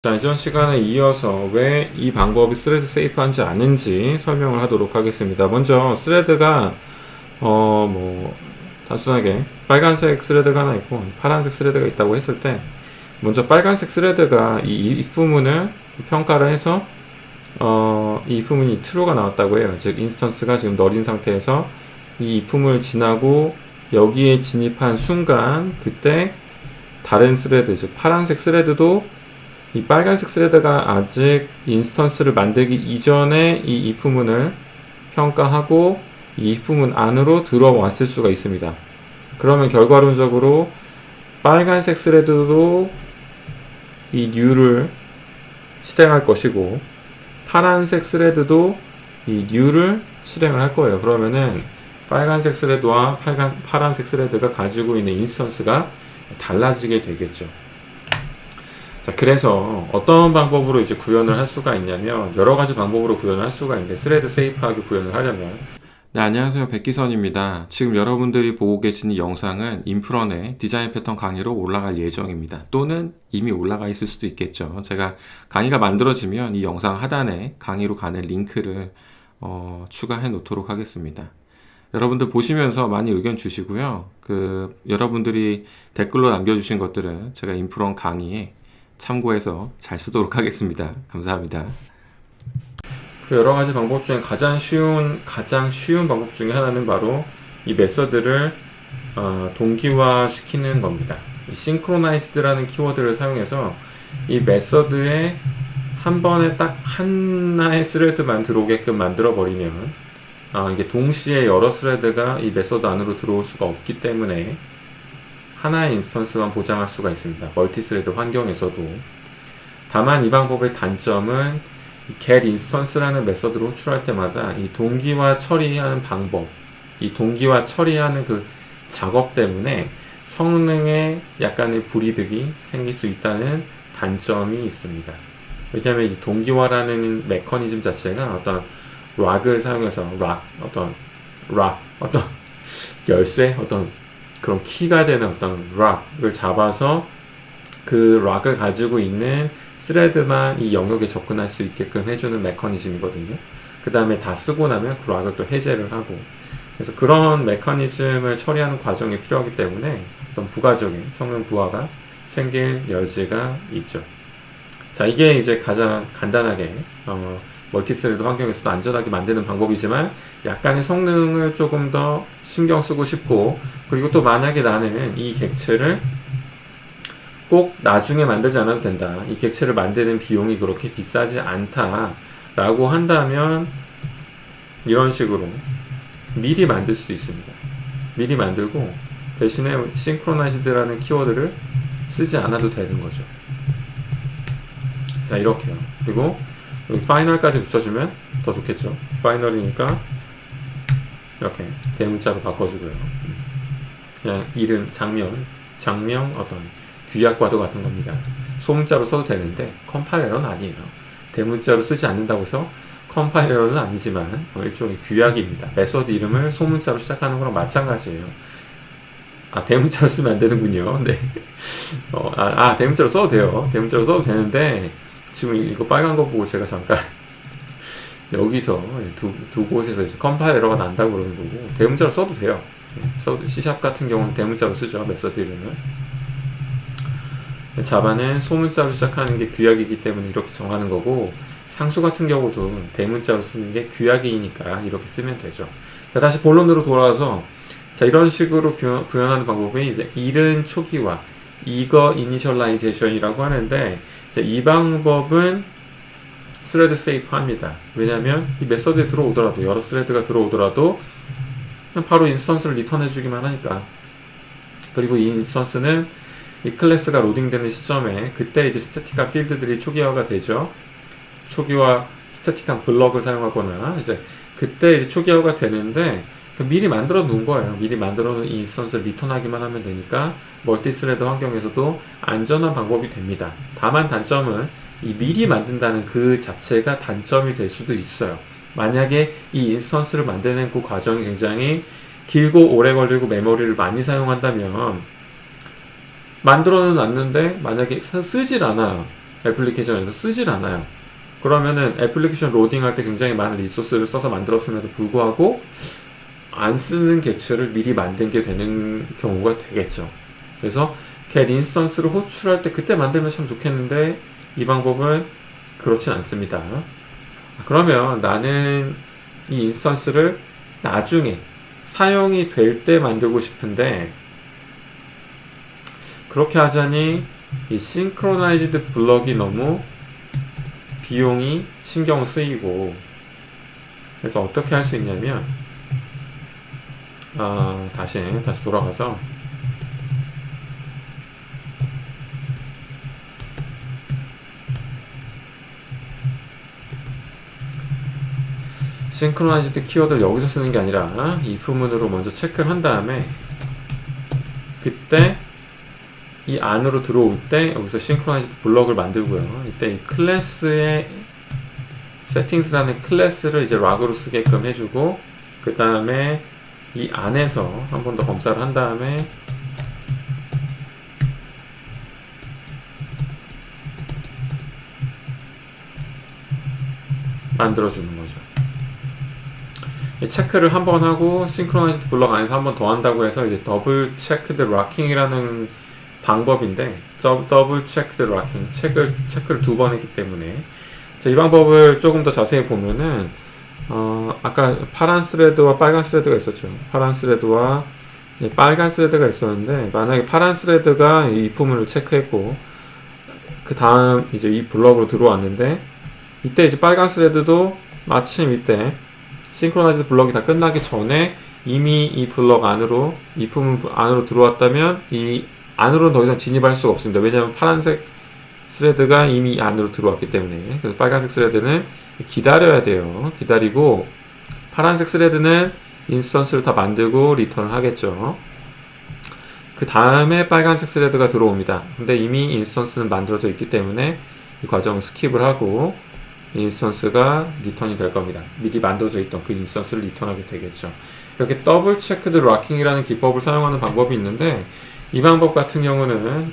자, 이전 시간에 이어서 왜 이 방법이 스레드 세이프한지 아는지 설명을 하도록 하겠습니다. 먼저 스레드가 단순하게 빨간색 스레드가 하나 있고 파란색 스레드가 있다고 했을 때, 먼저 빨간색 스레드가 이 if문을 평가를 해서 이 if문이 true가 나왔다고 해요. 즉 인스턴스가 지금 널인 상태에서 이 if문을 지나고 여기에 진입한 순간, 그때 다른 스레드, 즉 파란색 스레드도 이 빨간색 스레드가 아직 인스턴스를 만들기 이전에 이 if문을 평가하고 이 if문 안으로 들어왔을 수가 있습니다. 그러면 결과론적으로 빨간색 스레드도 이 new를 실행할 것이고 파란색 스레드도 이 new를 실행을 할 거예요. 그러면은 빨간색 스레드와 파란색 스레드가 가지고 있는 인스턴스가 달라지게 되겠죠. 자, 그래서 어떤 방법으로 이제 구현을 할 수가 있냐면, 여러 가지 방법으로 구현을 할 수가 있는데, 스레드 세이프하게 구현을 하려면. 네, 안녕하세요. 백기선입니다. 지금 여러분들이 보고 계신 이 영상은 인프런의 디자인 패턴 강의로 올라갈 예정입니다. 또는 이미 올라가 있을 수도 있겠죠. 제가 강의가 만들어지면 이 영상 하단에 강의로 가는 링크를 추가해 놓도록 하겠습니다. 여러분들 보시면서 많이 의견 주시고요. 여러분들이 댓글로 남겨주신 것들은 제가 인프런 강의에 참고해서 잘 쓰도록 하겠습니다. 감사합니다. 여러 가지 방법 중에 가장 쉬운 방법 중에 하나는 바로 이 메서드를 동기화 시키는 겁니다. synchronized라는 키워드를 사용해서 이 메서드에 한 번에 딱 하나의 스레드만 들어오게끔 만들어 버리면, 이게 동시에 여러 스레드가 이 메서드 안으로 들어올 수가 없기 때문에 하나의 인스턴스만 보장할 수가 있습니다. 멀티스레드 환경에서도. 다만 이 방법의 단점은 이 get instance라는 메서드를 호출할 때마다 이 동기화 처리하는 방법, 이 동기화 처리하는 그 작업 때문에 성능에 약간의 불이득이 생길 수 있다는 단점이 있습니다. 왜냐하면 이 동기화라는 메커니즘 자체가 어떤 락을 사용해서 어떤 열쇠, 어떤 그런 키가 되는 어떤 락을 잡아서 그 락을 가지고 있는 스레드만 이 영역에 접근할 수 있게끔 해주는 메커니즘이거든요. 그 다음에 다 쓰고 나면 그 락을 또 해제를 하고, 그래서 그런 메커니즘을 처리하는 과정이 필요하기 때문에 어떤 부가적인 성능 부하가 생길 여지가 있죠. 자, 이게 이제 가장 간단하게 멀티스레드 환경에서도 안전하게 만드는 방법이지만, 약간의 성능을 조금 더 신경 쓰고 싶고, 그리고 또 만약에 나는 이 객체를 꼭 나중에 만들지 않아도 된다, 이 객체를 만드는 비용이 그렇게 비싸지 않다 라고 한다면, 이런 식으로 미리 만들 수도 있습니다. 미리 만들고 대신에 synchronized라는 키워드를 쓰지 않아도 되는 거죠. 자, 이렇게요. 그리고 여기 파이널까지 붙여주면 더 좋겠죠. 파이널이니까 이렇게 대문자로 바꿔주고요. 그냥 이름, 장명 어떤 규약과도 같은 겁니다. 소문자로 써도 되는데 컴파일러는 아니에요. 대문자로 쓰지 않는다고 해서 컴파일러는 아니지만 일종의 규약입니다. 메서드 이름을 소문자로 시작하는 거랑 마찬가지예요. 대문자로 쓰면 안 되는군요. 네. 대문자로 써도 돼요. 대문자로 써도 되는데, 지금 이거 빨간 거 보고 제가 잠깐 여기서 두 곳에서 이제 컴파일 에러가 난다고 그러는 거고, 대문자로 써도 돼요. C# 같은 경우는 대문자로 쓰죠. 메서드 이름을. 자바는 소문자로 시작하는 게 규약이기 때문에 이렇게 정하는 거고, 상수 같은 경우도 대문자로 쓰는 게 규약이니까 이렇게 쓰면 되죠. 자, 다시 본론으로 돌아와서, 자, 이런 식으로 구현하는 방법이 이제 이른 초기화, 이거 이니셜라이제이션이라고 하는데, 이 방법은 스레드 세이프 합니다. 왜냐하면 이 메서드에 들어오더라도, 여러 스레드가 들어오더라도 그냥 바로 인스턴스를 리턴해 주기만 하니까. 그리고 이 인스턴스는 이 클래스가 로딩되는 시점에 그때 이제 스태틱한 필드들이 초기화가 되죠. 초기화 스태틱한 블럭을 사용하거나 이제 그때 이제 초기화가 되는데, 미리 만들어 놓은 거예요. 미리 만들어 놓은 이 인스턴스를 리턴하기만 하면 되니까 멀티스레드 환경에서도 안전한 방법이 됩니다. 다만 단점은 이 미리 만든다는 그 자체가 단점이 될 수도 있어요. 만약에 이 인스턴스를 만드는 그 과정이 굉장히 길고 오래 걸리고 메모리를 많이 사용한다면, 만들어는 놨는데 만약에 쓰질 않아. 애플리케이션에서 쓰질 않아요. 그러면은 애플리케이션 로딩할 때 굉장히 많은 리소스를 써서 만들었음에도 불구하고 안 쓰는 객체를 미리 만든 게 되는 경우가 되겠죠. 그래서 get 인스턴스를 호출할 때 그때 만들면 참 좋겠는데 이 방법은 그렇진 않습니다. 그러면 나는 이 인스턴스를 나중에 사용이 될 때 만들고 싶은데 그렇게 하자니 이 싱크로나이즈드 블럭이 너무 비용이 신경 쓰이고 그래서 어떻게 할 수 있냐면 다시 돌아가서 싱크로나이즈드 키워드를 여기서 쓰는 게 아니라 if문으로 먼저 체크를 한 다음에 그때 이 안으로 들어올 때 여기서 싱크로나이즈드 블럭을 만들고요. 이때 이 클래스의 세팅스라는 클래스를 이제 락으로 쓰게끔 해주고 그 다음에 이 안에서 한 번 더 검사를 한 다음에 만들어주는 거죠. 체크를 한 번 하고 싱크로나이즈드 블럭 안에서 한 번 더 한다고 해서 이제 더블 체크드 락킹이라는 방법인데 더블 체크드 락킹 체크를 두 번 했기 때문에 자, 이 방법을 조금 더 자세히 보면은 아까 파란 스레드와 빨간 스레드가 있었죠. 파란 스레드와 빨간 스레드가 있었는데 만약에 파란 스레드가 이 if문을 체크했고 그 다음 이제 이 블럭으로 들어왔는데 이때 이제 빨간 스레드도 마침 이때 싱크로나이즈 블럭이 다 끝나기 전에 이미 이 블럭 안으로 if문 안으로 들어왔다면 이 안으로는 더 이상 진입할 수가 없습니다. 왜냐하면 파란색 스레드가 이미 안으로 들어왔기 때문에. 그래서 빨간색 스레드는 기다려야 돼요. 기다리고 파란색 스레드는 인스턴스를 다 만들고 리턴을 하겠죠. 그 다음에 빨간색 스레드가 들어옵니다. 근데 이미 인스턴스는 만들어져 있기 때문에 이 과정을 스킵을 하고 인스턴스가 리턴이 될 겁니다. 미리 만들어져 있던 그 인스턴스를 리턴하게 되겠죠. 이렇게 더블 체크드 락킹이라는 기법을 사용하는 방법이 있는데 이 방법 같은 경우는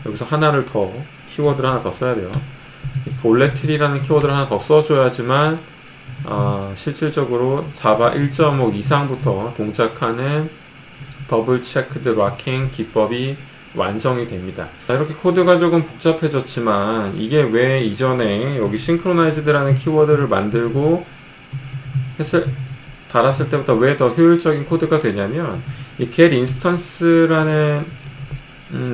여기서 하나를 더 키워드를 하나 더 써야 돼요. 볼레틸이라는 키워드를 하나 더 써줘야지만 실질적으로 자바 1.5 이상부터 동작하는 더블 체크드 락킹 기법이 완성이 됩니다. 자, 이렇게 코드가 조금 복잡해졌지만 이게 왜 이전에 여기 싱크로나이즈드라는 키워드를 만들고 달았을 때보다 왜 더 효율적인 코드가 되냐면 이 get instance라는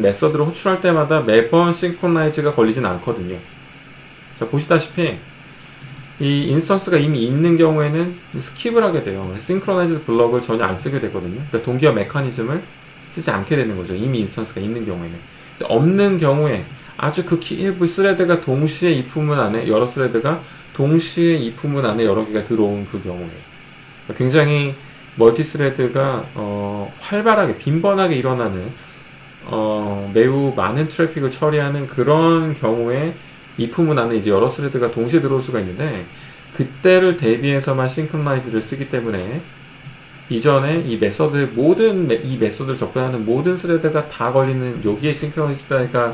메서드를 호출할 때마다 매번 싱크로나이즈가 걸리진 않거든요. 자, 보시다시피 이 인스턴스가 이미 있는 경우에는 스킵을 하게 돼요. 싱크로나이즈드 블럭을 전혀 안 쓰게 되거든요. 그러니까 동기화 메커니즘을 쓰지 않게 되는 거죠. 이미 인스턴스가 있는 경우에는. 근데 없는 경우에 아주 극히 일부 스레드가 동시에 if문 안에 여러 스레드가 동시에 if문 안에 여러 개가 들어온 그 경우에 그러니까 굉장히 멀티스레드가 활발하게 빈번하게 일어나는 매우 많은 트래픽을 처리하는 그런 경우에 if문 안에 이제 여러 스레드가 동시에 들어올 수가 있는데 그때를 대비해서만 싱크로나이즈를 쓰기 때문에 이전에 이 메서드 이 메서드를 접근하는 모든 스레드가 다 걸리는 여기에 싱크로나이즈가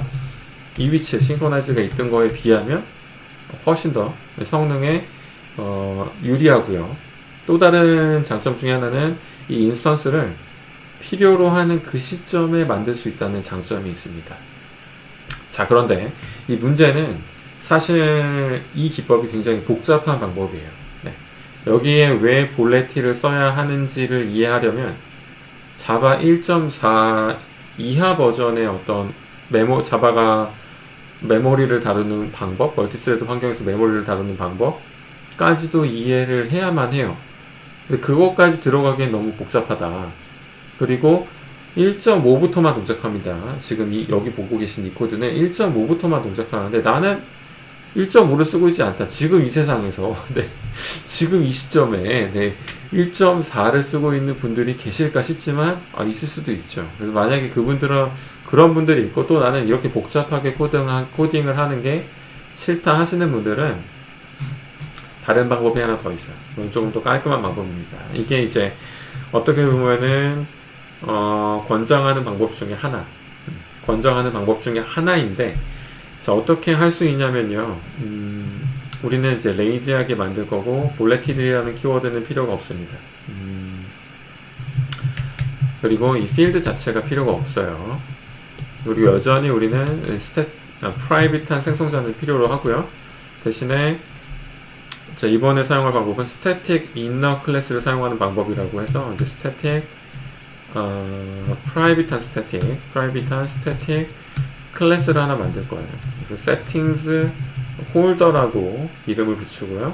이 위치에 싱크로나이즈가 있던 거에 비하면 훨씬 더 성능에 유리하고요. 또 다른 장점 중에 하나는 이 인스턴스를 필요로 하는 그 시점에 만들 수 있다는 장점이 있습니다. 자, 그런데 이 문제는 사실 이 기법이 굉장히 복잡한 방법이에요. 네. 여기에 왜 볼레티를 써야 하는지를 이해하려면 자바 1.4 이하 버전의 어떤 자바가 메모리를 다루는 방법, 멀티스레드 환경에서 메모리를 다루는 방법까지도 이해를 해야만 해요. 근데 그것까지 들어가기엔 너무 복잡하다. 그리고 1.5부터만 동작합니다. 지금 여기 보고 계신 이 코드는 1.5부터만 동작하는데 나는 1.5를 쓰고 있지 않다. 지금 이 세상에서 네, 지금 이 시점에 네, 1.4를 쓰고 있는 분들이 계실까 싶지만 있을 수도 있죠. 그래서 만약에 그분들은 그런 분들이 있고 또 나는 이렇게 복잡하게 코딩을 하는 게 싫다 하시는 분들은 다른 방법이 하나 더 있어요. 이건 조금 더 깔끔한 방법입니다. 이게 이제 어떻게 보면은 권장하는 방법 중에 하나인데 자, 어떻게 할 수 있냐면요. 우리는 이제 레이지하게 만들 거고, 볼레틸이라는 키워드는 필요가 없습니다. 그리고 이 필드 자체가 필요가 없어요. 그리고 여전히 우리는 프라이빗한 생성자는 필요로 하고요. 대신에 자, 이번에 사용할 방법은 스태틱 이너 클래스를 사용하는 방법이라고 해서 이제 스태틱 프라이빗한 스태틱 클래스를 하나 만들 거예요. 그래서 settings 홀더라고 이름을 붙이고요.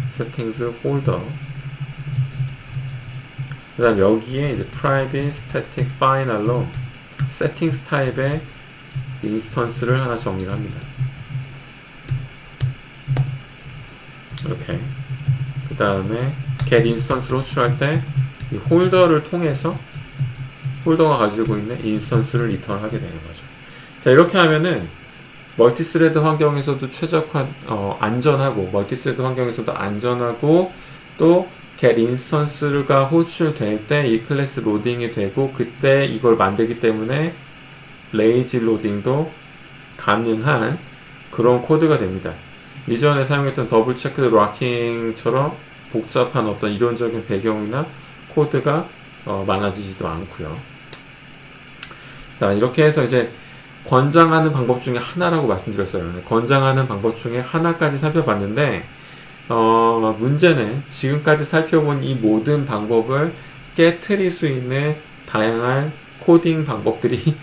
settings 홀더. 그 다음 여기에 이제 private static final로 settings 타입의 인스턴스를 하나 정의를 합니다. 이렇게. 그 다음에 get instance로 호출할 때 이 홀더를 통해서 홀더가 가지고 있는 인스턴스를 리턴하게 되는 거죠. 자, 이렇게 하면은 멀티스레드 환경에서도 안전하고 멀티스레드 환경에서도 안전하고 또 get instance가 호출될 때 이 클래스 로딩이 되고 그때 이걸 만들기 때문에 레이지 로딩도 가능한 그런 코드가 됩니다. 이전에 사용했던 더블 체크드 락킹처럼 복잡한 어떤 이론적인 배경이나 코드가 많아지지도 않고요. 자, 이렇게 해서 이제 권장하는 방법 중에 하나라고 말씀드렸어요. 권장하는 방법 중에 하나까지 살펴봤는데 문제는 지금까지 살펴본 이 모든 방법을 깨트릴 수 있는 다양한 코딩 방법들이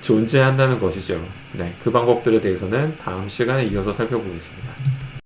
존재한다는 것이죠. 네, 그 방법들에 대해서는 다음 시간에 이어서 살펴보겠습니다.